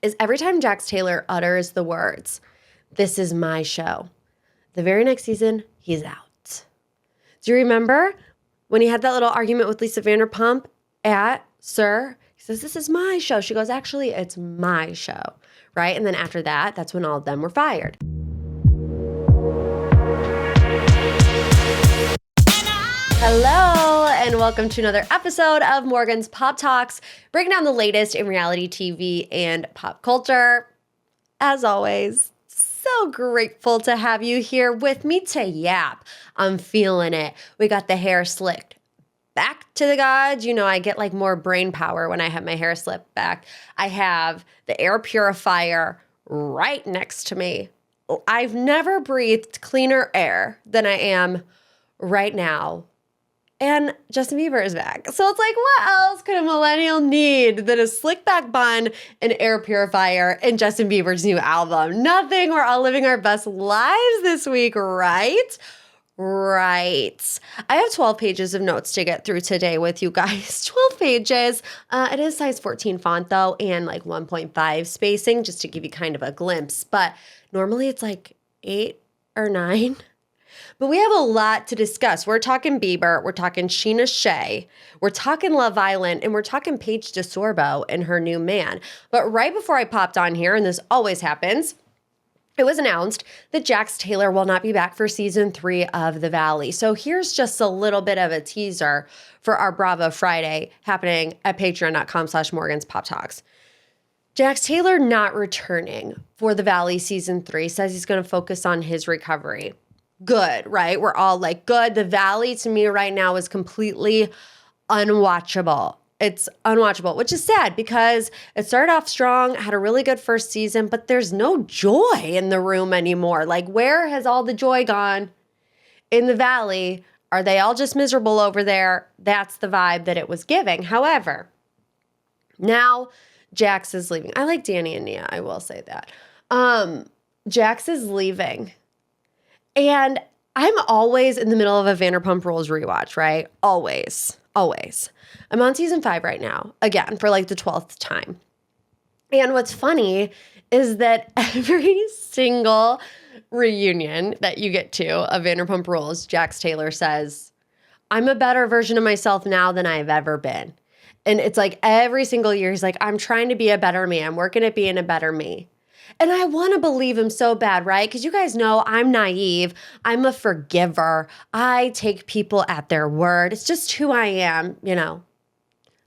is every time Jax Taylor utters the words, "This is my show," the very next season, he's out. Do you remember when he had that little argument with Lisa Vanderpump at Sir? He says, "This is my show." She goes, "Actually, it's my show," right? And then after that, that's when all of them were fired. Hello, and welcome to another episode of Morgan's Pop Talks, breaking down the latest in reality TV and pop culture. As always, so grateful to have you here with me to yap. I'm feeling it. We got the hair slicked back to the gods. You know, I get like more brain power when I have my hair slicked back. I have the air purifier right next to me. I've never breathed cleaner air than I am right now. And Justin Bieber is back. So it's like, what else could a millennial need than a slick back bun, an air purifier, and Justin Bieber's new album? Nothing. We're all living our best lives this week, right? Right. I have 12 pages of notes to get through today with you guys. 12 pages. It is size 14 font though, and like 1.5 spacing, just to give you kind of a glimpse. But normally it's like 8 or 9. But we have a lot to discuss. We're talking Bieber, we're talking Scheana Shay, we're talking Love Island, and we're talking Paige DeSorbo and her new man. But right before I popped on here, and this always happens, it was announced that Jax Taylor will not be back for season 3 of The Valley. So here's just a little bit of a teaser for our Bravo Friday happening at patreon.com/Morgan's Pop Talks. Jax Taylor not returning for The Valley season 3, says he's going to focus on his recovery. Good, right? We're all like, good. The Valley to me right now is completely unwatchable. It's unwatchable, which is sad because it started off strong, had a really good first season, but there's no joy in the room anymore. Like, where has all the joy gone in The Valley? Are they all just miserable over there? That's the vibe that it was giving. However, now Jax is leaving. I like Danny and Nia, I will say that. Jax is leaving. And I'm always in the middle of a Vanderpump Rules rewatch, right? Always. I'm on season 5 right now, again, for like the 12th time. And what's funny is that every single reunion that you get to of Vanderpump Rules, Jax Taylor says, "I'm a better version of myself now than I've ever been." And it's like every single year, he's like, "I'm trying to be a better me. I'm working at being a better me." And I want to believe him so bad, right? Because you guys know I'm naive. I'm a forgiver. I take people at their word. It's just who I am, you know.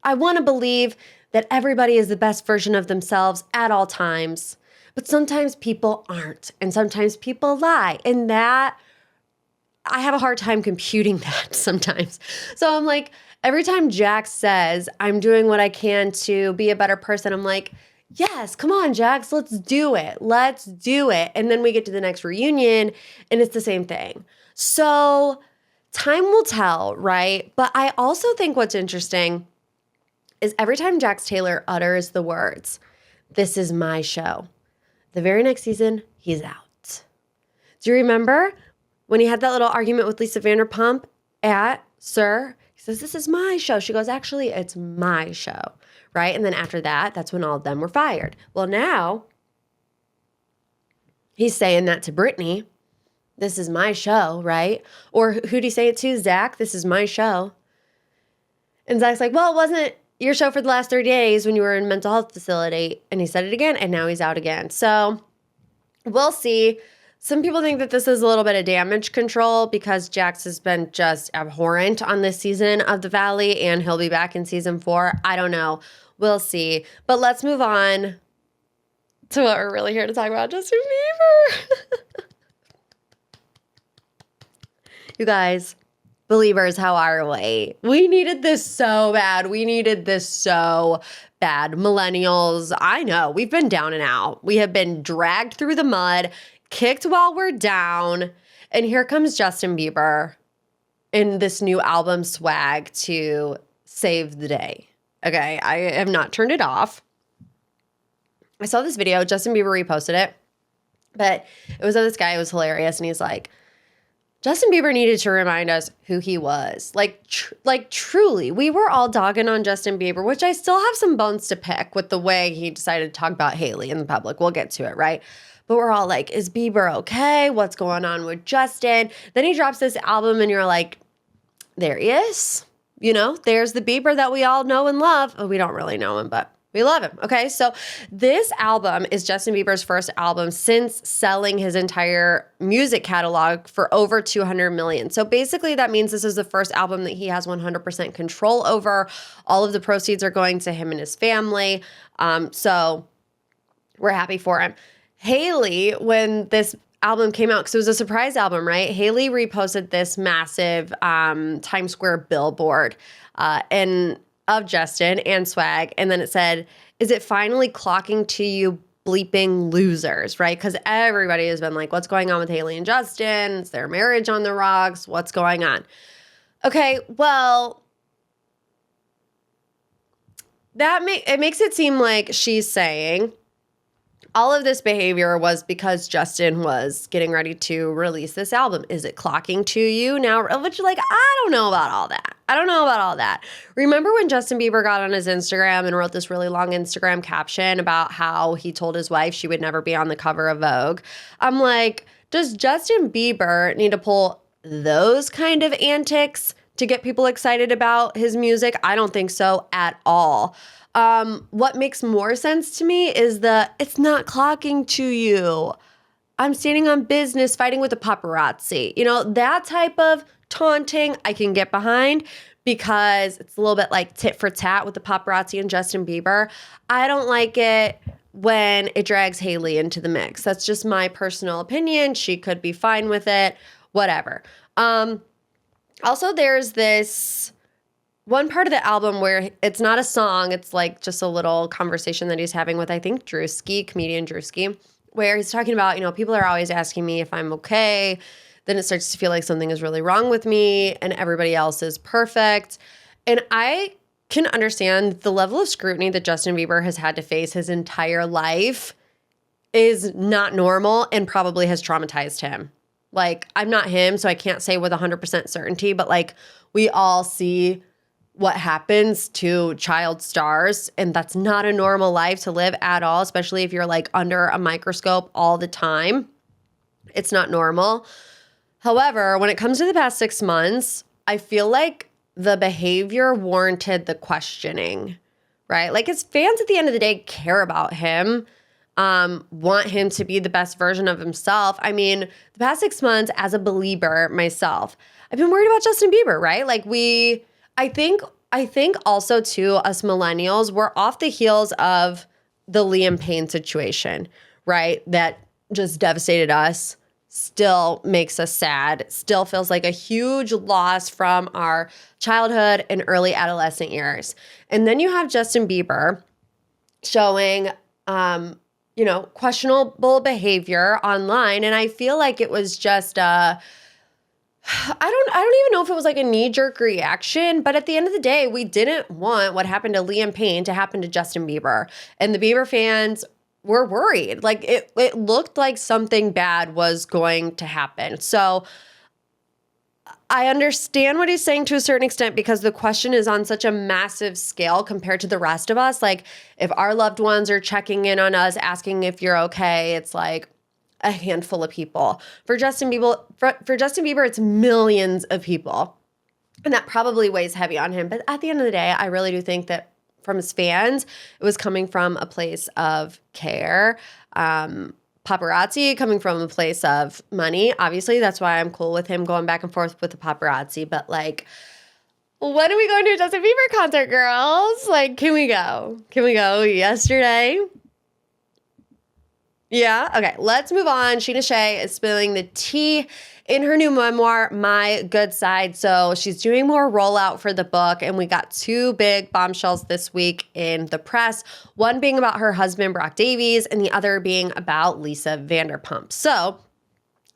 I want to believe that everybody is the best version of themselves at all times. But sometimes people aren't. And sometimes people lie. And that, I have a hard time computing that sometimes. So I'm like, every time Jax says, "I'm doing what I can to be a better person," I'm like, yes, come on, Jax, let's do it. Let's do it. And then we get to the next reunion and it's the same thing. So time will tell, right? But I also think what's interesting is every time Jax Taylor utters the words, "This is my show," the very next season, he's out. Do you remember when he had that little argument with Lisa Vanderpump at Sir? He says, "This is my show." She goes, "Actually, it's my show." Right? And then after that, that's when all of them were fired. Well, now he's saying that to Brittany. "This is my show," right? Or who'd he say it to? Zach, "This is my show." And Zach's like, "Well, it wasn't your show for the last 30 days when you were in a mental health facility." And he said it again, and now he's out again. So we'll see. Some people think that this is a little bit of damage control because Jax has been just abhorrent on this season of The Valley, and he'll be back in season 4. I don't know. We'll see. But let's move on to what we're really here to talk about, Justin Bieber. You guys, believers, how are we? We needed this so bad. Millennials, I know, we've been down and out. We have been dragged through the mud, kicked while we're down. And here comes Justin Bieber in this new album swag to save the day. Okay, I have not turned it off. I saw this video. Justin Bieber reposted it. But it was of this guy. It was hilarious. And he's like, Justin Bieber needed to remind us who he was. Like truly, we were all dogging on Justin Bieber, which I still have some bones to pick with the way he decided to talk about Hailey in the public. We'll get to it, right? But we're all like, is Bieber okay? What's going on with Justin? Then he drops this album and you're like, there he is. You know, there's the Bieber that we all know and love. Oh, we don't really know him, but we love him. Okay, so this album is Justin Bieber's first album since selling his entire music catalog for over 200 million. So basically that means this is the first album that he has 100% control over. All of the proceeds are going to him and his family. So we're happy for him. Hailey, when this album came out, because it was a surprise album, right? Hailey reposted this massive Times Square billboard of Justin and Swag. And then it said, is it finally clocking to you bleeping losers, right? Because everybody has been like, what's going on with Hailey and Justin? Is their marriage on the rocks? What's going on? Okay, well, it makes it seem like she's saying all of this behavior was because Justin was getting ready to release this album. Is it clocking to you now? Which, like, I don't know about all that. Remember when Justin Bieber got on his Instagram and wrote this really long Instagram caption about how he told his wife she would never be on the cover of Vogue? I'm like, does Justin Bieber need to pull those kind of antics to get people excited about his music? I don't think so at all. What makes more sense to me is it's not clocking to you. I'm standing on business fighting with the paparazzi. You know, that type of taunting I can get behind because it's a little bit like tit for tat with the paparazzi and Justin Bieber. I don't like it when it drags Hailey into the mix. That's just my personal opinion. She could be fine with it, whatever. Also, there's this one part of the album where it's not a song, it's like just a little conversation that he's having with, I think, comedian Drewski, where he's talking about, you know, people are always asking me if I'm okay. Then it starts to feel like something is really wrong with me and everybody else is perfect. And I can understand the level of scrutiny that Justin Bieber has had to face his entire life is not normal and probably has traumatized him. Like, I'm not him, so I can't say with 100% certainty, but like, we all see what happens to child stars, and that's not a normal life to live at all, especially if you're like under a microscope all the time. It's not normal. However, when it comes to the past 6 months, I feel like the behavior warranted the questioning, right? Like, his fans at the end of the day care about him, want him to be the best version of himself. I mean, the past 6 months as a believer myself, I've been worried about Justin Bieber, right? Like I think also too, us millennials, we're off the heels of the Liam Payne situation, right? That just devastated us, still makes us sad, still feels like a huge loss from our childhood and early adolescent years. And then you have Justin Bieber showing, questionable behavior online. And I feel like it was just I don't even know if it was like a knee-jerk reaction, but at the end of the day, we didn't want what happened to Liam Payne to happen to Justin Bieber. And the Bieber fans were worried. Like, it looked like something bad was going to happen. So I understand what he's saying to a certain extent because the question is on such a massive scale compared to the rest of us. Like, if our loved ones are checking in on us, asking if you're okay, it's like a handful of people. For Justin Bieber, it's millions of people. And that probably weighs heavy on him. But at the end of the day, I really do think that from his fans, it was coming from a place of care. Paparazzi coming from a place of money. Obviously, that's why I'm cool with him going back and forth with the paparazzi. But like, when are we going to a Justin Bieber concert, girls? Like, can we go? Can we go yesterday? Yeah? Okay, let's move on. Scheana Shay is spilling the tea in her new memoir, My Good Side. So she's doing more rollout for the book, and we got 2 big bombshells this week in the press, one being about her husband, Brock Davies, and the other being about Lisa Vanderpump. So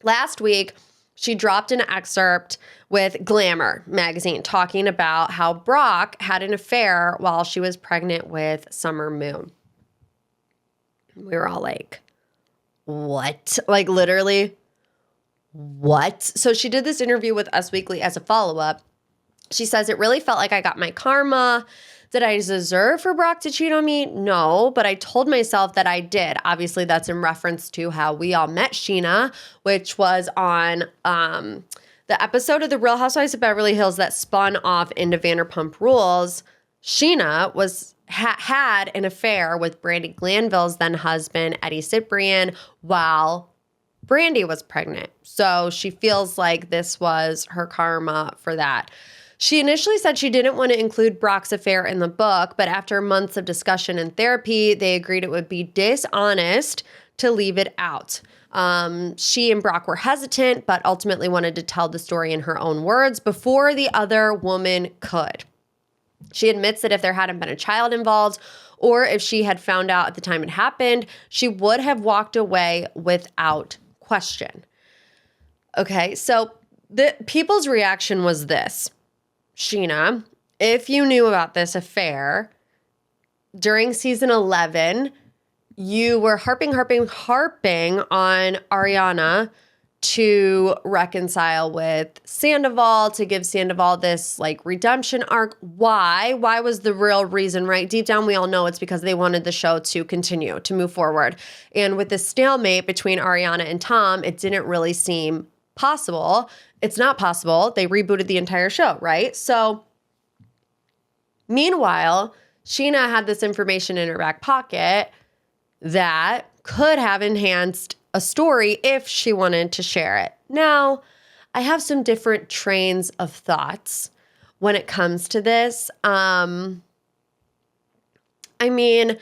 last week, she dropped an excerpt with Glamour magazine talking about how Brock had an affair while she was pregnant with Summer Moon. We were all like, what? Like, literally, what? So she did this interview with Us Weekly as a follow-up. She says, it really felt like I got my karma. Did I deserve for Brock to cheat on me? No, but I told myself that I did. Obviously, that's in reference to how we all met Scheana, which was on the episode of The Real Housewives of Beverly Hills that spun off into Vanderpump Rules. Scheana had an affair with Brandi Glanville's then husband, Eddie Cibrian, while Brandi was pregnant. So she feels like this was her karma for that. She initially said she didn't want to include Brock's affair in the book, but after months of discussion and therapy, they agreed it would be dishonest to leave it out. She and Brock were hesitant, but ultimately wanted to tell the story in her own words before the other woman could. She admits that if there hadn't been a child involved, or if she had found out at the time it happened, she would have walked away without question. Okay, so the people's reaction was this. Scheana, if you knew about this affair during season 11, you were harping on Ariana to reconcile with Sandoval, to give Sandoval this like redemption arc. Why? Why was the real reason, right? Deep down, we all know it's because they wanted the show to continue, to move forward. And with the stalemate between Ariana and Tom, it didn't really seem possible. It's not possible. They rebooted the entire show, right? So meanwhile, Scheana had this information in her back pocket that could have enhanced a story if she wanted to share it. Now, I have some different trains of thoughts when it comes to this. I mean,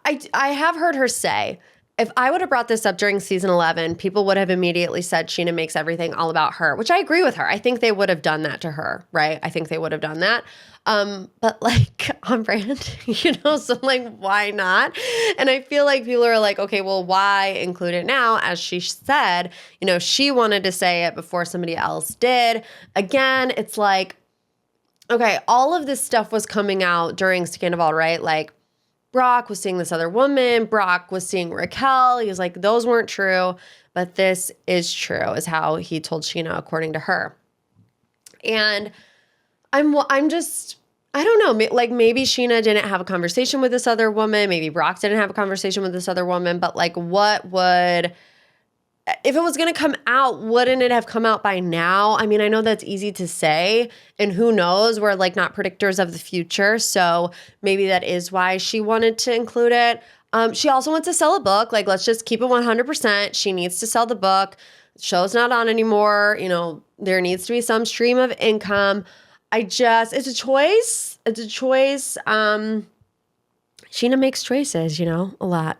I have heard her say, if I would have brought this up during season 11, people would have immediately said Scheana makes everything all about her, which I agree with her. I think they would have done that to her, right? I think they would have done that. But like on brand, so like, why not? And I feel like people are like, okay, well, why include it now? As she said, she wanted to say it before somebody else did. Again, it's like, okay, all of this stuff was coming out during Scandal, right? Like, Brock was seeing this other woman. Brock was seeing Raquel. He was like, those weren't true, but this is true, is how he told Scheana, according to her. And I'm just, I don't know, like maybe Scheana didn't have a conversation with this other woman. Maybe Brock didn't have a conversation with this other woman, but like if it was going to come out, wouldn't it have come out by now? I mean, I know that's easy to say, and who knows? We're like not predictors of the future. So maybe that is why she wanted to include it. She also wants to sell a book. Like, let's just keep it 100%. She needs to sell the book. The show's not on anymore. There needs to be some stream of income. It's a choice. It's a choice. Scheana makes choices, a lot.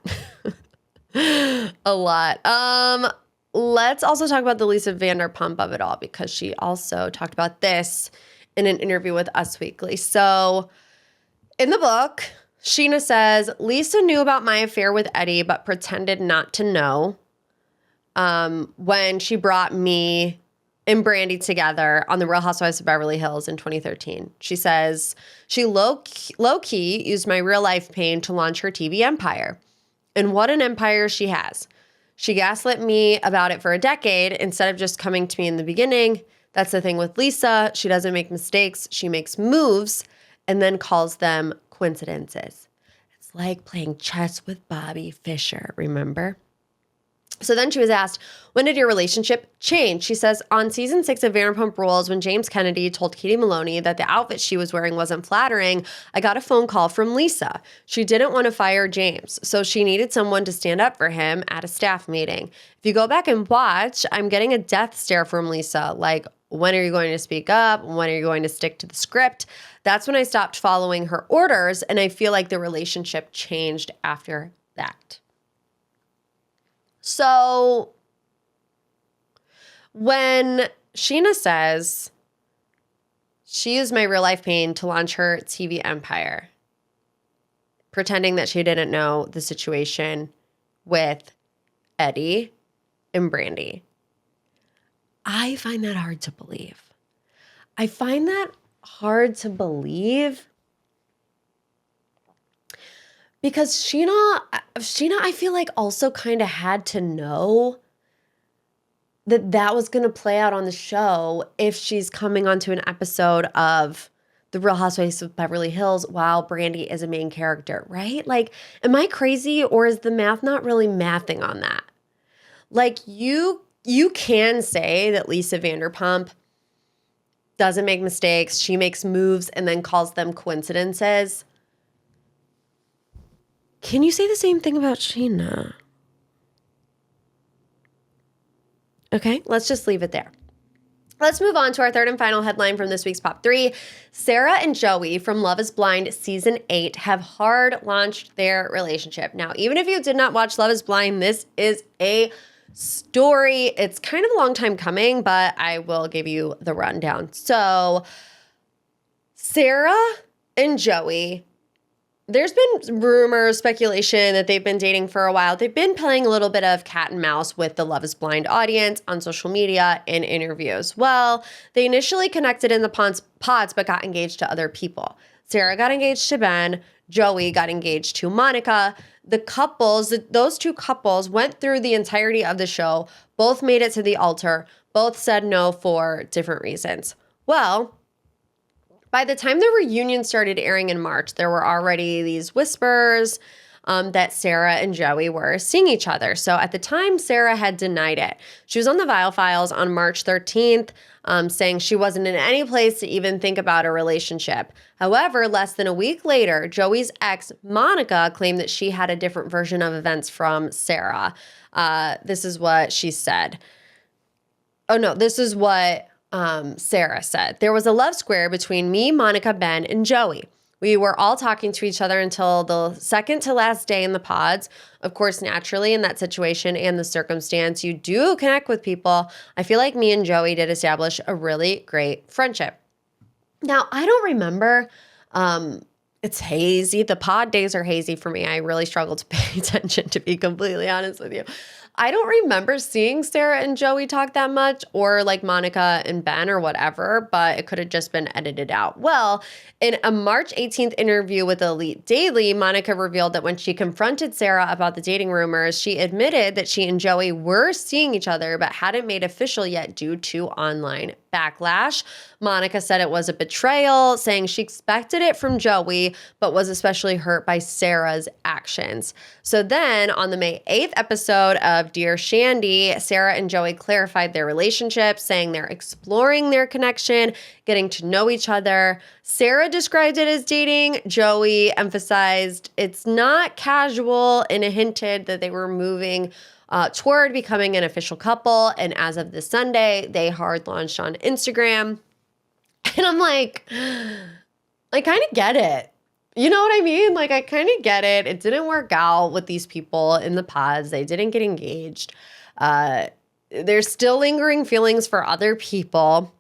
A lot. Let's also talk about the Lisa Vanderpump of it all, because she also talked about this in an interview with Us Weekly. So in the book, Scheana says, Lisa knew about my affair with Eddie, but pretended not to know when she brought me and Brandi together on The Real Housewives of Beverly Hills in 2013. She says, she low-key used my real-life pain to launch her TV empire. And what an empire she has. She gaslit me about it for a decade instead of just coming to me in the beginning. That's the thing with Lisa. She doesn't make mistakes. She makes moves and then calls them coincidences. It's like playing chess with Bobby Fischer, remember? So then she was asked, when did your relationship change? She says, on season 6 of Vanderpump Rules, when James Kennedy told Katie Maloney that the outfit she was wearing wasn't flattering, I got a phone call from Lisa. She didn't want to fire James, so she needed someone to stand up for him at a staff meeting. If you go back and watch, I'm getting a death stare from Lisa, like, when are you going to speak up? When are you going to stick to the script? That's when I stopped following her orders, and I feel like the relationship changed after that. So when Scheana says she used my real life pain to launch her TV empire, pretending that she didn't know the situation with Eddie and Brandi, I find that hard to believe. I find that hard to believe because Scheana, I feel like also kind of had to know that was going to play out on the show if she's coming onto an episode of The Real Housewives of Beverly Hills while Brandy is a main character, right? Like, am I crazy, or is the math not really mathing on that? Like, you can say that Lisa Vanderpump doesn't make mistakes. She makes moves and then calls them coincidences. Can you say the same thing about Scheana? Okay, let's just leave it there. Let's move on to our third and final headline from this week's Pop 3. Sarah and Joey from Love is Blind Season 8 have hard launched their relationship. Now, even if you did not watch Love is Blind, this is a story. It's kind of a long time coming, but I will give you the rundown. So, Sarah and Joey, there's been rumors, speculation that they've been dating for a while. They've been playing a little bit of cat and mouse with the Love is Blind audience on social media and interviews. Well, they initially connected in the pods, but got engaged to other people. Sarah got engaged to Ben. Joey got engaged to Monica. Those two couples went through the entirety of the show. Both made it to the altar. Both said no for different reasons. Well, by the time the reunion started airing in March, there were already these whispers that Sarah and Joey were seeing each other. So at the time, Sarah had denied it. She was on the Viall Files on March 13th, saying she wasn't in any place to even think about a relationship. However, less than a week later, Joey's ex, Monica, claimed that she had a different version of events from Sarah. This is what she said. Oh, no, this is what Sarah said. There was a love square between me, Monica, Ben, and Joey. We were all talking to each other until the second to last day in the pods. Of course, naturally, in that situation and the circumstance, you do connect with people. I feel like me and Joey did establish a really great friendship. Now, I don't remember. It's hazy. The pod days are hazy for me. I really struggle to pay attention, to be completely honest with you. I don't remember seeing Sarah and Joey talk that much, or like Monica and Ben or whatever, but it could have just been edited out. Well, in a March 18th interview with Elite Daily, Monica revealed that when she confronted Sarah about the dating rumors, she admitted that she and Joey were seeing each other but hadn't made official yet due to online backlash. Monica said it was a betrayal, saying she expected it from Joey, but was especially hurt by Sarah's actions. So then on the May 8th episode of Dear Shandy, Sarah and Joey clarified their relationship, saying they're exploring their connection, getting to know each other. Sarah described it as dating. Joey emphasized it's not casual and hinted that they were moving toward becoming an official couple. And as of this Sunday, they hard launched on Instagram. And I'm like, I kind of get it. You know what I mean? Like, I kind of get it. It didn't work out with these people in the pods. They didn't get engaged. There's still lingering feelings for other people.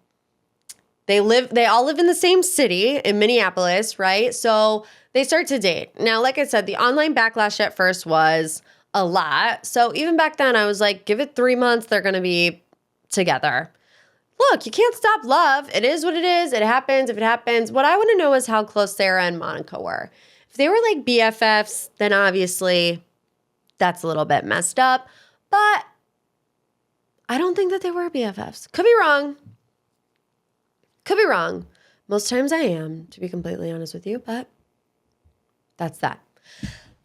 They all live in the same city in Minneapolis, right? So they start to date. Now, like I said, the online backlash at first was a lot. So even back then, I was like, give it 3 months, they're going to be together. Look, you can't stop love. It is what it is. It happens if it happens. What I want to know is how close Sarah and Monica were. If they were like BFFs, then obviously that's a little bit messed up. But I don't think that they were BFFs. Could be wrong. Could be wrong. Most times I am, to be completely honest with you, but that's that.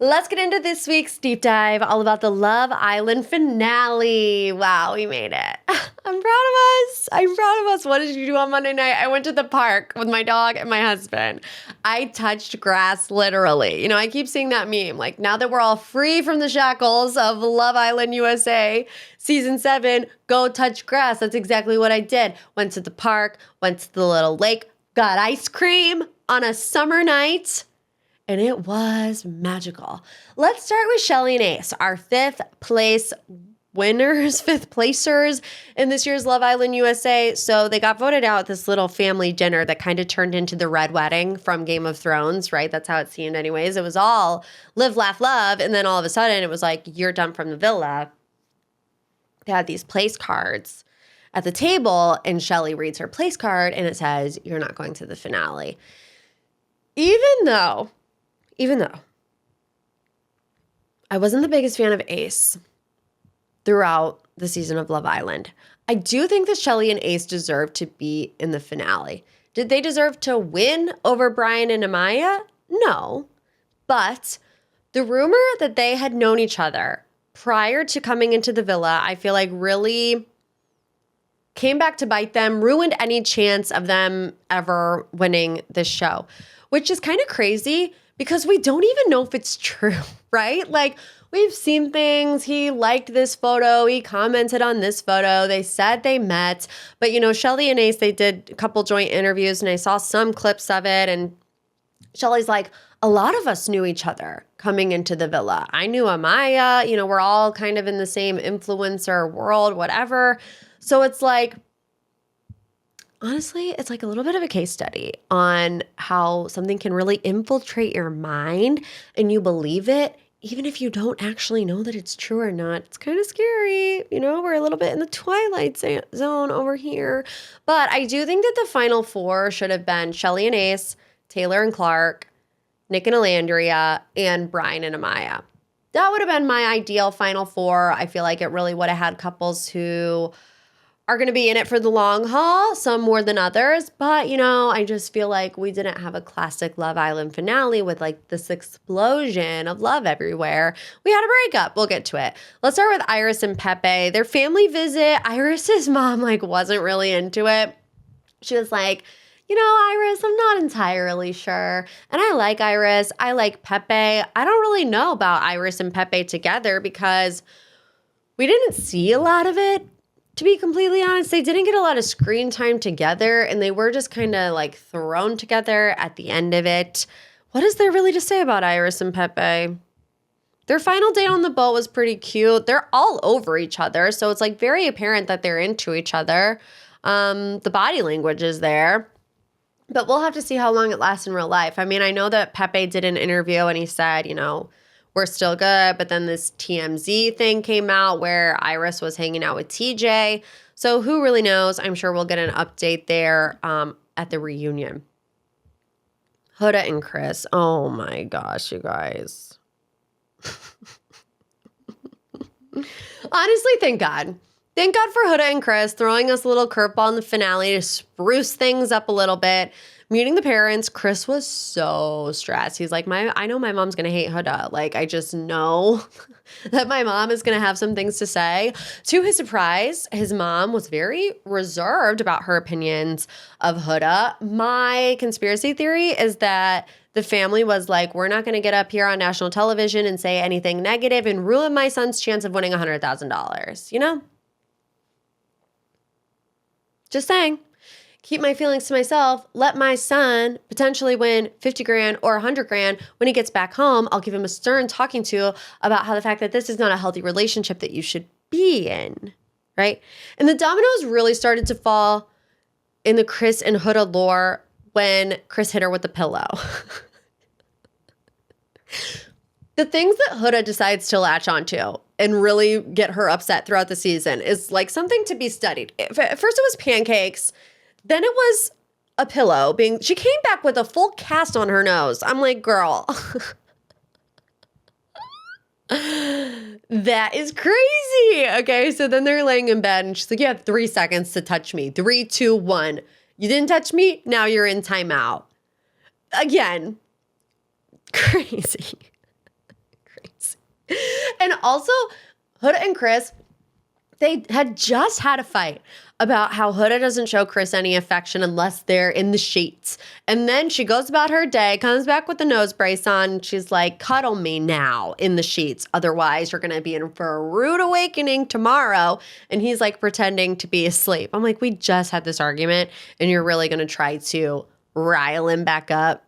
Let's get into this week's deep dive, all about the Love Island finale. Wow, we made it. I'm proud of us. I'm proud of us. What did you do on Monday night? I went to the park with my dog and my husband. I touched grass, literally. You know, I keep seeing that meme. Like, now that we're all free from the shackles of Love Island USA, Season 7, go touch grass. That's exactly what I did. Went to the park, went to the little lake, got ice cream on a summer night. And it was magical. Let's start with Shelly and Ace, our fifth placers in this year's Love Island USA. So they got voted out at this little family dinner that kind of turned into the Red Wedding from Game of Thrones, right? That's how it seemed anyways. It was all live, laugh, love. And then all of a sudden it was like, you're done from the villa. They had these place cards at the table and Shelly reads her place card and it says, you're not going to the finale. Even though I wasn't the biggest fan of Ace throughout the season of Love Island, I do think that Shelly and Ace deserve to be in the finale. Did they deserve to win over Brian and Amaya? No. But the rumor that they had known each other prior to coming into the villa, I feel like really came back to bite them, ruined any chance of them ever winning this show, which is kind of crazy because we don't even know if it's true, right? Like, we've seen things. He liked this photo. He commented on this photo. They said they met. But, you know, Shelly and Ace, they did a couple joint interviews, and I saw some clips of it. And Shelly's like, a lot of us knew each other coming into the villa. I knew Amaya. You know, we're all kind of in the same influencer world, whatever. So it's like, honestly, it's like a little bit of a case study on how something can really infiltrate your mind and you believe it, even if you don't actually know that it's true or not. It's kind of scary. You know, we're a little bit in the twilight zone over here. But I do think that the final four should have been Shelly and Ace, Taylor and Clark, Nick and Alandria, and Brian and Amaya. That would have been my ideal final four. I feel like it really would have had couples who are going to be in it for the long haul, some more than others. But, you know, I just feel like we didn't have a classic Love Island finale with like this explosion of love everywhere. We had a breakup. We'll get to it. Let's start with Iris and Pepe. Their family visit. Iris's mom like wasn't really into it. She was like, you know, Iris, I'm not entirely sure. And I like Iris. I like Pepe. I don't really know about Iris and Pepe together because we didn't see a lot of it. To be completely honest, they didn't get a lot of screen time together, and they were just kind of like thrown together at the end of it. What is there really to say about Iris and Pepe? Their final date on the boat was pretty cute. They're all over each other, so it's like very apparent that they're into each other. The body language is there. But we'll have to see how long it lasts in real life. I mean, I know that Pepe did an interview and he said, you know, we're still good. But then this TMZ thing came out where Iris was hanging out with TJ. So who really knows? I'm sure we'll get an update there at the reunion. Hurrdat and Chris. Oh my gosh, you guys. Honestly, thank God. Thank God for Hurrdat and Chris throwing us a little curveball in the finale to spruce things up a little bit. Meeting the parents, Chris was so stressed. He's like, I know my mom's going to hate Hurrdat. Like, I just know that my mom is going to have some things to say. To his surprise, his mom was very reserved about her opinions of Hurrdat. My conspiracy theory is that the family was like, we're not going to get up here on national television and say anything negative and ruin my son's chance of winning $100,000, you know? Just saying. Keep my feelings to myself. Let my son potentially win 50 grand or 100 grand. When he gets back home, I'll give him a stern talking to about how the fact that this is not a healthy relationship that you should be in, right? And the dominoes really started to fall in the Chris and Hurrdat lore when Chris hit her with the pillow. The things that Hurrdat decides to latch onto and really get her upset throughout the season is like something to be studied. At first it was pancakes. Then it was a pillow she came back with a full cast on her nose. I'm like, girl, that is crazy. Okay, so then they're laying in bed and she's like, you have 3 seconds to touch me. 3, 2, 1. You didn't touch me? Now you're in timeout. Again, crazy. Crazy. And also, Hurrdat and Chris, they had just had a fight about how Hurrdat doesn't show Chris any affection unless they're in the sheets. And then she goes about her day, comes back with the nose brace on. She's like, cuddle me now in the sheets. Otherwise, you're going to be in for a rude awakening tomorrow. And he's like pretending to be asleep. I'm like, we just had this argument and you're really going to try to rile him back up.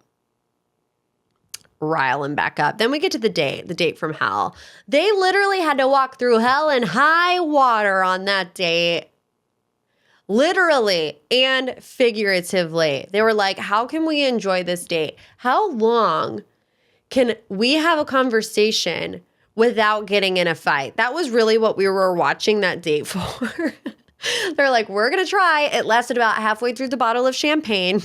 Then we get to the date from hell. They literally had to walk through hell and high water on that date. Literally and figuratively. They were like, how can we enjoy this date? How long can we have a conversation without getting in a fight? That was really what we were watching that date for. They're like, we're going to try. It lasted about halfway through the bottle of champagne.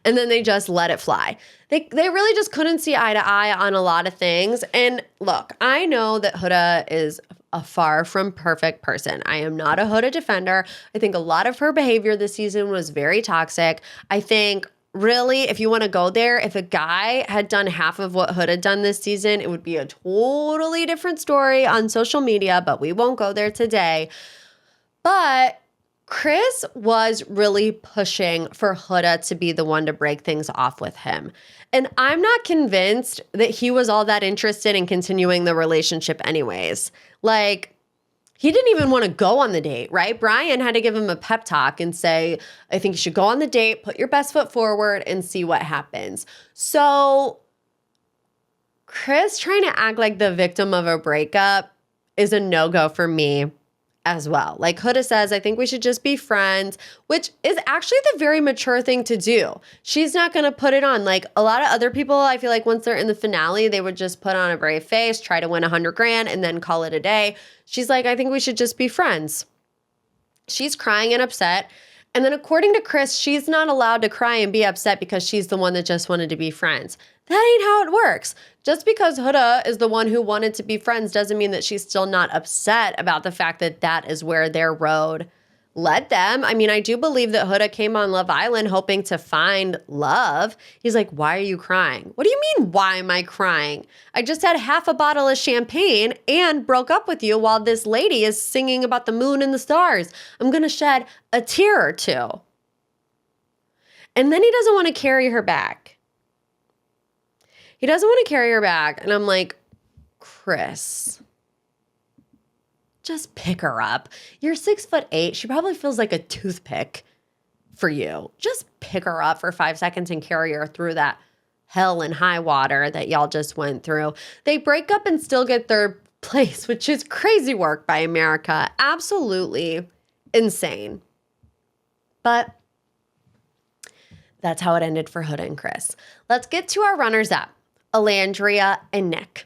And then they just let it fly. They really just couldn't see eye to eye on a lot of things. And look, I know that Hurrdat is a far from perfect person. I am not a Hurrdat defender. I think a lot of her behavior this season was very toxic. I think really, if you want to go there, if a guy had done half of what Hurrdat done this season, it would be a totally different story on social media, but we won't go there today. But Chris was really pushing for Hurrdat to be the one to break things off with him. And I'm not convinced that he was all that interested in continuing the relationship anyways. Like, he didn't even want to go on the date, right? Brian had to give him a pep talk and say, I think you should go on the date, put your best foot forward, and see what happens. So Chris trying to act like the victim of a breakup is a no-go for me as well. Like Hurrdat says, I think we should just be friends, which is actually the very mature thing to do. She's not going to put it on. Like a lot of other people, I feel like once they're in the finale, they would just put on a brave face, try to win $100,000 and then call it a day. She's like, I think we should just be friends. She's crying and upset. And then according to Chris, she's not allowed to cry and be upset because she's the one that just wanted to be friends. That ain't how it works. Just because Hurrdat is the one who wanted to be friends doesn't mean that she's still not upset about the fact that that is where their road led them. I mean, I do believe that Hurrdat came on Love Island hoping to find love. He's like, why are you crying? What do you mean, why am I crying? I just had half a bottle of champagne and broke up with you while this lady is singing about the moon and the stars. I'm going to shed a tear or two. And then he doesn't want to carry her back. He doesn't want to carry her back. And I'm like, Chris, just pick her up. You're 6'8". She probably feels like a toothpick for you. Just pick her up for 5 seconds and carry her through that hell and high water that y'all just went through. They break up and still get third place, which is crazy work by America. Absolutely insane. But that's how it ended for Hurrdat and Chris. Let's get to our runners-up, Alandria and Nick.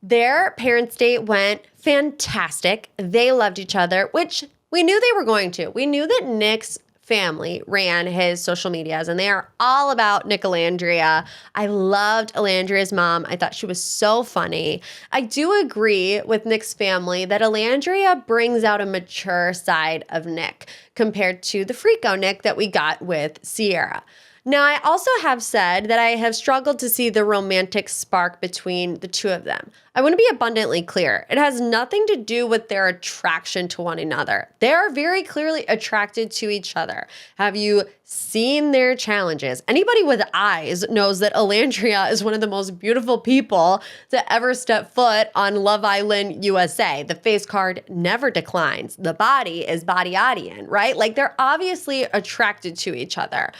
Their parents' date went fantastic. They loved each other, which we knew they were going to. We knew that Nick's family ran his social medias, and they are all about Nick Alandria. I loved Alandria's mom. I thought she was so funny. I do agree with Nick's family that Alandria brings out a mature side of Nick compared to the freako Nick that we got with Sierra. Now, I also have said that I have struggled to see the romantic spark between the two of them. I want to be abundantly clear. It has nothing to do with their attraction to one another. They are very clearly attracted to each other. Have you seen their challenges? Anybody with eyes knows that Alandria is one of the most beautiful people to ever step foot on Love Island USA. The face card never declines. The body is body-adian, right? Like they're obviously attracted to each other.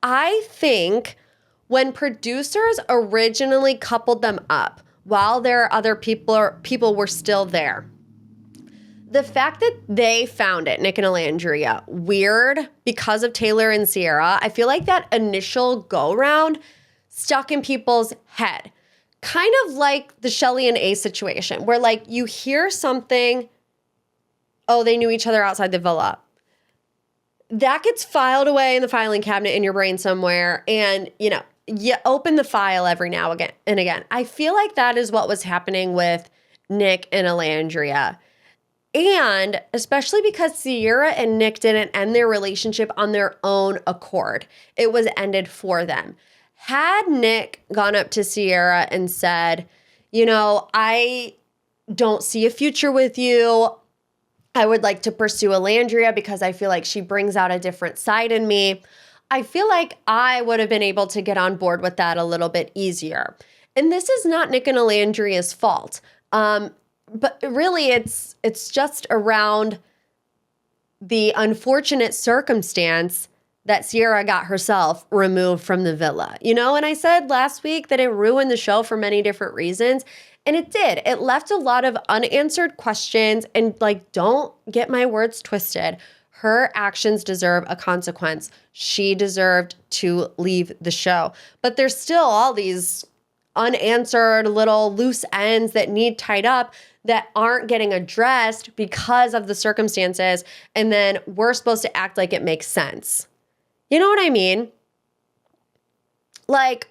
I think when producers originally coupled them up while their other people were still there, the fact that they found it, Nick and Alandria, weird because of Taylor and Sierra, I feel like that initial go-round stuck in people's head. Kind of like the Shelly and Ace situation where like you hear something, oh, they knew each other outside the villa. That gets filed away in the filing cabinet in your brain somewhere. And, you know, you open the file every now and again. I feel like that is what was happening with Nick and Alandria. And especially because Sierra and Nick didn't end their relationship on their own accord. It was ended for them. Had Nick gone up to Sierra and said, you know, I don't see a future with you. I would like to pursue Alandria because I feel like she brings out a different side in me. I feel like I would have been able to get on board with that a little bit easier. And this is not Nick and Alandria's fault. But really it's just around the unfortunate circumstance that Sierra got herself removed from the villa. You know, and I said last week that it ruined the show for many different reasons. And it did. It left a lot of unanswered questions. And like, don't get my words twisted. Her actions deserve a consequence. She deserved to leave the show. But there's still all these unanswered little loose ends that need tied up that aren't getting addressed because of the circumstances. And then we're supposed to act like it makes sense. You know what I mean? Like,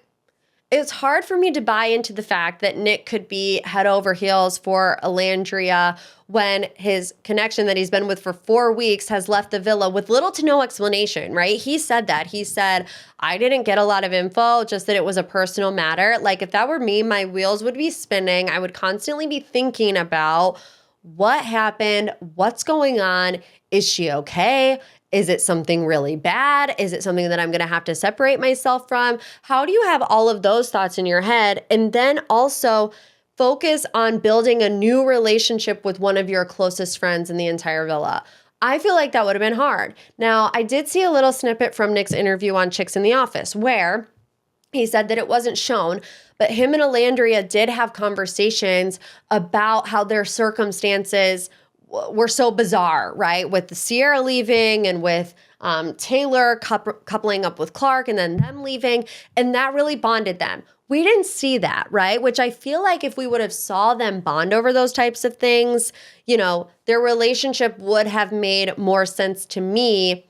it's hard for me to buy into the fact that Nick could be head over heels for Alandria when his connection that he's been with for 4 weeks has left the villa with little to no explanation, right? He said that. He said, I didn't get a lot of info, just that it was a personal matter. Like, if that were me, my wheels would be spinning. I would constantly be thinking about what happened, what's going on, is she okay? Is it something really bad? Is it something that I'm going to have to separate myself from? How do you have all of those thoughts in your head and then also focus on building a new relationship with one of your closest friends in the entire villa? I feel like that would have been hard. Now, I did see a little snippet from Nick's interview on Chicks in the Office where he said that it wasn't shown, but him and Alandria did have conversations about how their circumstances were so bizarre, right? With the Sierra leaving and with Taylor coupling up with Clark and then them leaving. And that really bonded them. We didn't see that, right? Which I feel like if we would have saw them bond over those types of things, you know, their relationship would have made more sense to me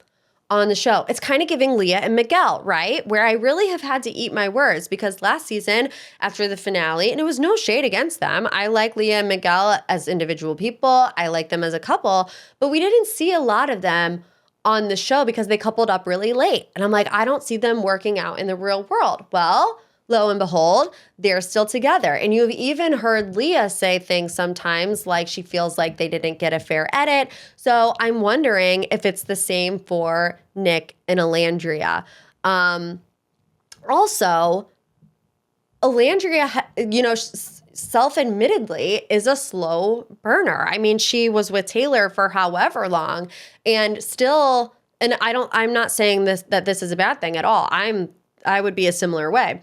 on the show. It's kind of giving Leah and Miguel, right? Where I really have had to eat my words because last season after the finale, and it was no shade against them, I like Leah and Miguel as individual people. I like them as a couple, but we didn't see a lot of them on the show because they coupled up really late. And I'm like, I don't see them working out in the real world. Well, lo and behold, they're still together. And you've even heard Leah say things sometimes like she feels like they didn't get a fair edit. So I'm wondering if it's the same for Nick and Alandria. Also, Alandria, you know, self-admittedly is a slow burner. I mean, she was with Taylor for however long and still, and I'm not saying that this is a bad thing at all. I would be a similar way.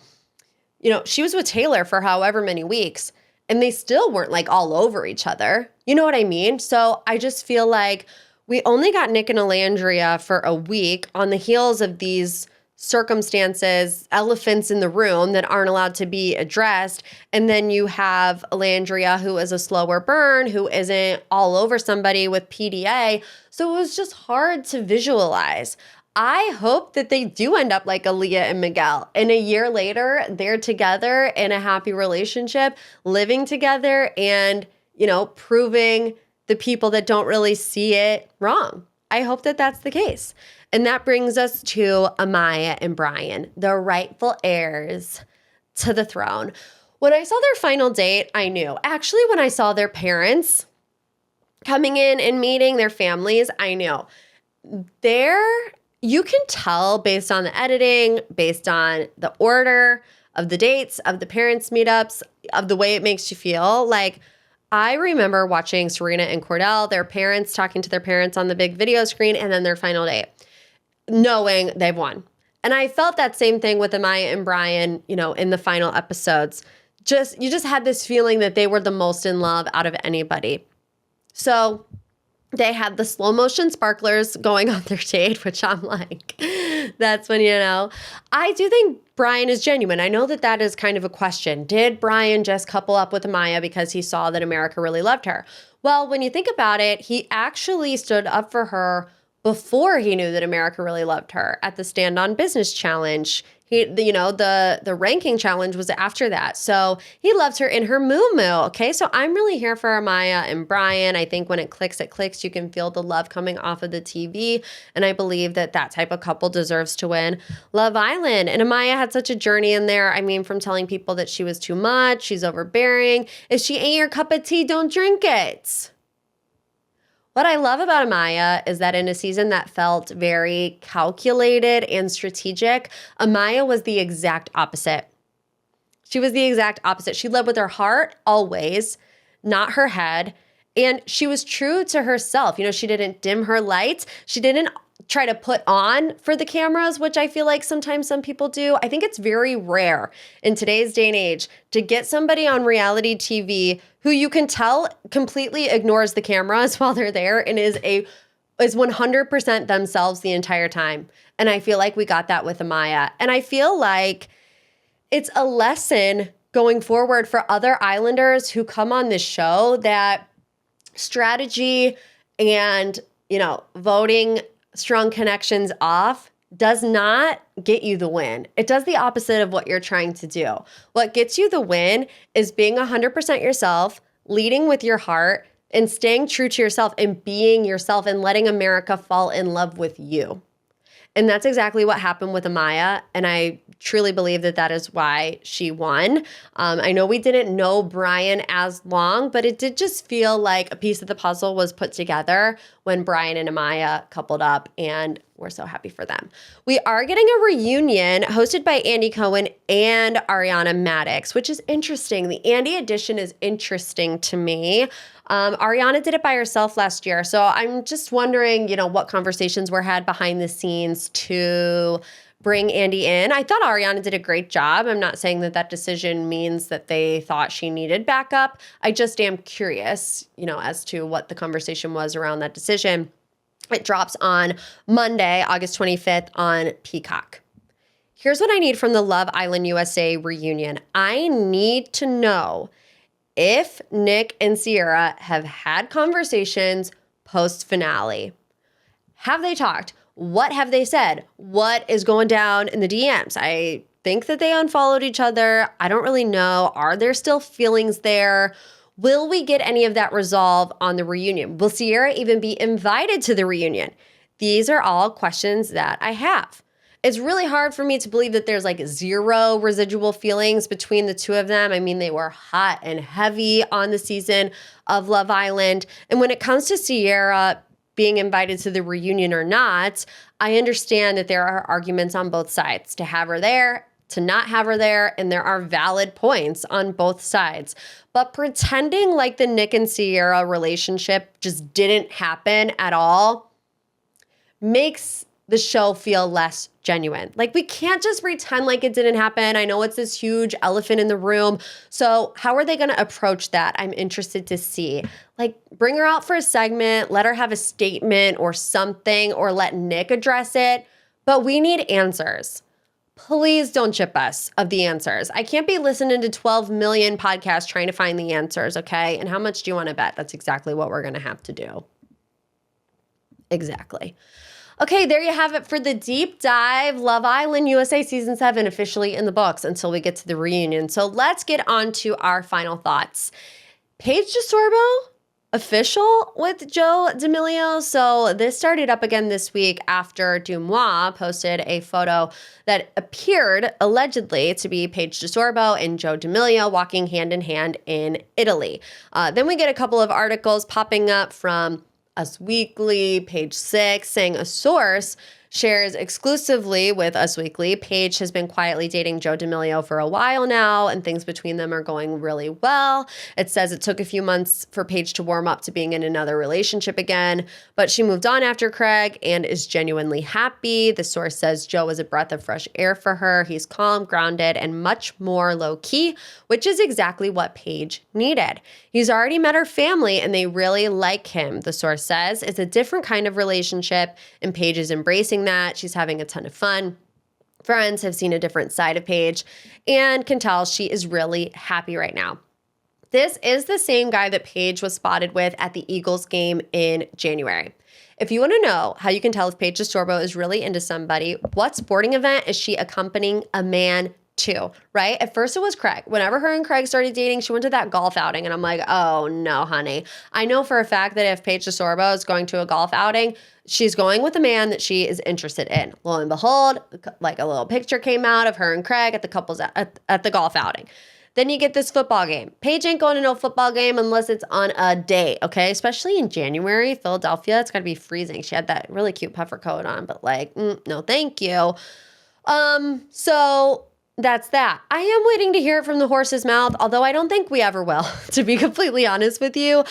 You know, she was with Taylor for however many weeks and they still weren't like all over each other. You know what I mean? So I just feel like we only got Nick and Alandria for a week on the heels of these circumstances, elephants in the room that aren't allowed to be addressed. And then you have Alandria, who is a slower burn, who isn't all over somebody with PDA. So it was just hard to visualize. I hope that they do end up like Aaliyah and Miguel. And a year later, they're together in a happy relationship, living together and, you know, proving the people that don't really see it wrong. I hope that that's the case. And that brings us to Amaya and Brian, the rightful heirs to the throne. When I saw their final date, I knew. Actually, when I saw their parents coming in and meeting their families, I knew. You can tell based on the editing, based on the order of the dates, of the parents' meetups, of the way it makes you feel. Like, I remember watching Serena and Cordell, their parents talking to their parents on the big video screen, and then their final date, knowing they've won. And I felt that same thing with Amaya and Brian, you know, in the final episodes. You just had this feeling that they were the most in love out of anybody. So they had the slow motion sparklers going on their date, which I'm like, that's when, you know, I do think Brian is genuine. I know that is kind of a question. Did Brian just couple up with Amaya because he saw that America really loved her? Well, when you think about it, he actually stood up for her before he knew that America really loved her at the Stand on Business Challenge. The ranking challenge was after that. So he loves her in her moo-moo, okay? So I'm really here for Amaya and Brian. I think when it clicks. You can feel the love coming off of the TV. And I believe that type of couple deserves to win Love Island. And Amaya had such a journey in there. I mean, from telling people that she was too much, she's overbearing. If she ain't your cup of tea, don't drink it. What I love about Amaya is that in a season that felt very calculated and strategic, Amaya was the exact opposite. She was the exact opposite. She led with her heart always, not her head. And she was true to herself. You know, she didn't dim her lights. She didn't try to put on for the cameras, which I feel like sometimes some people do. I think it's very rare in today's day and age to get somebody on reality TV who you can tell completely ignores the cameras while they're there and is 100% themselves the entire time. And I feel like we got that with Amaya. And I feel like it's a lesson going forward for other Islanders who come on this show that strategy and, you know, voting strong connections off does not get you the win. It does the opposite of what you're trying to do. What gets you the win is being 100% yourself, leading with your heart, and staying true to yourself and being yourself and letting America fall in love with you. And that's exactly what happened with Amaya. And I truly believe that that is why she won. I know we didn't know Brian as long, but it did just feel like a piece of the puzzle was put together when Brian and Amaya coupled up, and we're so happy for them. We are getting a reunion hosted by Andy Cohen and Ariana Madix, which is interesting. The Andy edition is interesting to me. Ariana did it by herself last year. So I'm just wondering, what conversations were had behind the scenes to bring Andy in. I thought Ariana did a great job. I'm not saying that decision means that they thought she needed backup. I just am curious, as to what the conversation was around that decision. It drops on Monday, August 25th on Peacock. Here's what I need from the Love Island USA reunion. I need to know if Nick and Sierra have had conversations post-finale. Have they talked? What have they said? What is going down in the DMs? I think that they unfollowed each other. I don't really know. Are there still feelings there? Will we get any of that resolve on the reunion? Will Sierra even be invited to the reunion? These are all questions that I have. It's really hard for me to believe that there's like zero residual feelings between the two of them. I mean, they were hot and heavy on the season of Love Island. And when it comes to Sierra being invited to the reunion or not, I understand that there are arguments on both sides to have her there, to not have her there, and there are valid points on both sides. But pretending like the Nick and Sierra relationship just didn't happen at all makes the show feel less genuine. Like, we can't just pretend like it didn't happen. I know it's this huge elephant in the room. So how are they going to approach that? I'm interested to see. Like, bring her out for a segment, let her have a statement or something, or let Nick address it. But we need answers. Please don't chip us of the answers. I can't be listening to 12 million podcasts trying to find the answers, okay? And how much do you want to bet? That's exactly what we're going to have to do. Exactly. Okay, there you have it for the deep dive. Love Island USA Season 7 officially in the books until we get to the reunion. So let's get on to our final thoughts. Paige DeSorbo, official with Joe D'Amelio. So this started up again this week after Dumois posted a photo that appeared allegedly to be Paige DeSorbo and Joe D'Amelio walking hand in hand in Italy. Then we get a couple of articles popping up from Us Weekly, Page 6, saying a source shares exclusively with Us Weekly. Paige has been quietly dating Joe D'Amelio for a while now, and things between them are going really well. It says it took a few months for Paige to warm up to being in another relationship again, but she moved on after Craig and is genuinely happy. The source says Joe is a breath of fresh air for her. He's calm, grounded, and much more low-key, which is exactly what Paige needed. He's already met her family, and they really like him, the source says. It's a different kind of relationship, and Paige is embracing that. She's having a ton of fun. Friends have seen a different side of Paige and can tell she is really happy right now. This is the same guy that Paige was spotted with at the Eagles game in January. If you want to know how you can tell if Paige DeSorbo is really into somebody, what sporting event is she accompanying a man to, right? At first it was Craig. Whenever her and Craig started dating, she went to that golf outing, and I'm like, oh no, honey. I know for a fact that if Paige DeSorbo is going to a golf outing, she's going with a man that she is interested in. Lo and behold, like a little picture came out of her and Craig at the couples at the golf outing. Then you get this football game. Paige ain't going to no football game unless it's on a date, okay? Especially in January, Philadelphia, it's got to be freezing. She had that really cute puffer coat on, but like, no, thank you. So that's that. I am waiting to hear it from the horse's mouth, although I don't think we ever will, to be completely honest with you.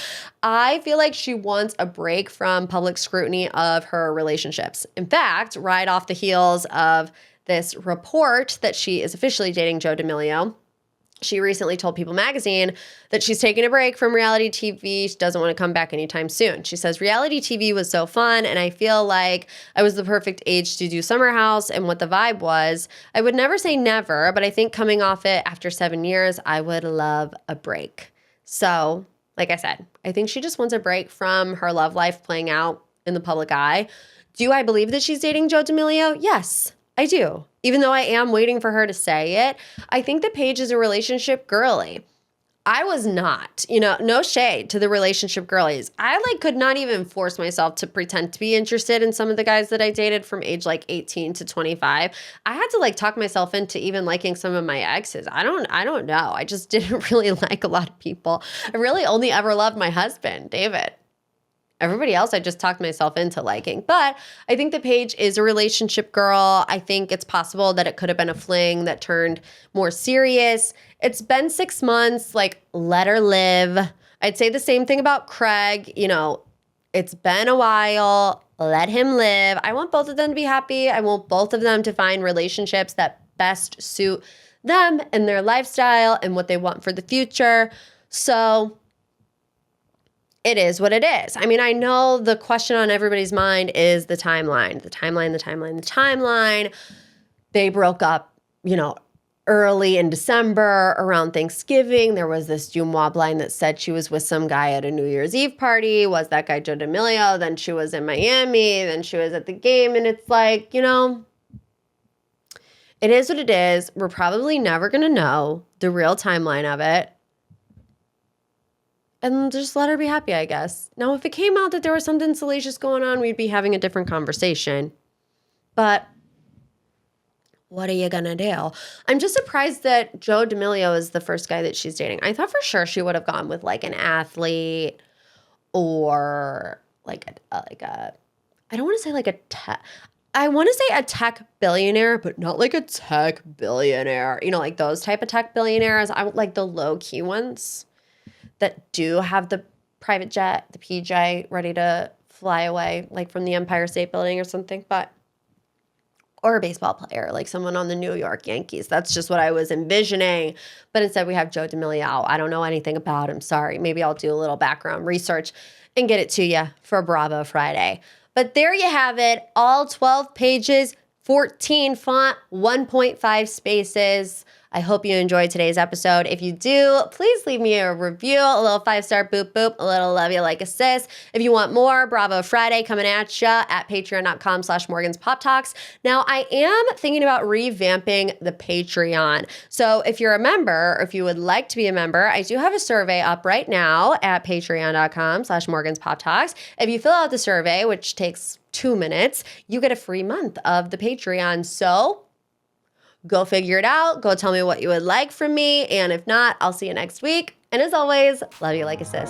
I feel like she wants a break from public scrutiny of her relationships. In fact, right off the heels of this report that she is officially dating Joe D'Amelio, she recently told People magazine that she's taking a break from reality TV. She doesn't want to come back anytime soon. She says, reality TV was so fun, and I feel like I was the perfect age to do Summer House and what the vibe was. I would never say never, but I think coming off it after 7 years, I would love a break. So, like I said, I think she just wants a break from her love life playing out in the public eye. Do I believe that she's dating Joe D'Amelio? Yes, I do. Even though I am waiting for her to say it, I think that Paige is a relationship girly. I was not, no shade to the relationship girlies. I could not even force myself to pretend to be interested in some of the guys that I dated from age 18 to 25. I had to talk myself into even liking some of my exes. I don't know. I just didn't really like a lot of people. I really only ever loved my husband, David. Everybody else, I just talked myself into liking. But I think that Paige is a relationship girl. I think it's possible that it could have been a fling that turned more serious. It's been 6 months. Let her live. I'd say the same thing about Craig. It's been a while. Let him live. I want both of them to be happy. I want both of them to find relationships that best suit them and their lifestyle and what they want for the future. So it is what it is. I mean, I know the question on everybody's mind is the timeline. They broke up, early in December around Thanksgiving. There was this Jumois line that said she was with some guy at a New Year's Eve party. Was that guy Joe D'Amelio? Then she was in Miami. Then she was at the game. And it's it is what it is. We're probably never going to know the real timeline of it. And just let her be happy, I guess. Now, if it came out that there was something salacious going on, we'd be having a different conversation. But what are you going to do? I'm just surprised that Joe D'Amelio is the first guy that she's dating. I thought for sure she would have gone with an athlete or I don't want to say a tech. I want to say a tech billionaire, but not a tech billionaire. Those type of tech billionaires. I like the low-key ones that do have the private jet, the PJ, ready to fly away, from the Empire State Building or something, or a baseball player, someone on the New York Yankees. That's just what I was envisioning. But instead we have Joe D'Amelio. I don't know anything about him. Sorry. Maybe I'll do a little background research and get it to you for Bravo Friday. But there you have it. All 12 pages, 14 font, 1.5 spaces. I hope you enjoyed today's episode. If you do, please leave me a review, a little 5-star boop boop, a little love you like a sis. If you want more, Bravo Friday coming at ya at patreon.com/Morgan's Pop Talks. Now, I am thinking about revamping the Patreon. So if you're a member, or if you would like to be a member, I do have a survey up right now at patreon.com/Morgan's Pop Talks. If you fill out the survey, which takes 2 minutes, you get a free month of the Patreon. So go figure it out. Go tell me what you would like from me. And if not, I'll see you next week. And as always, love you like a sis.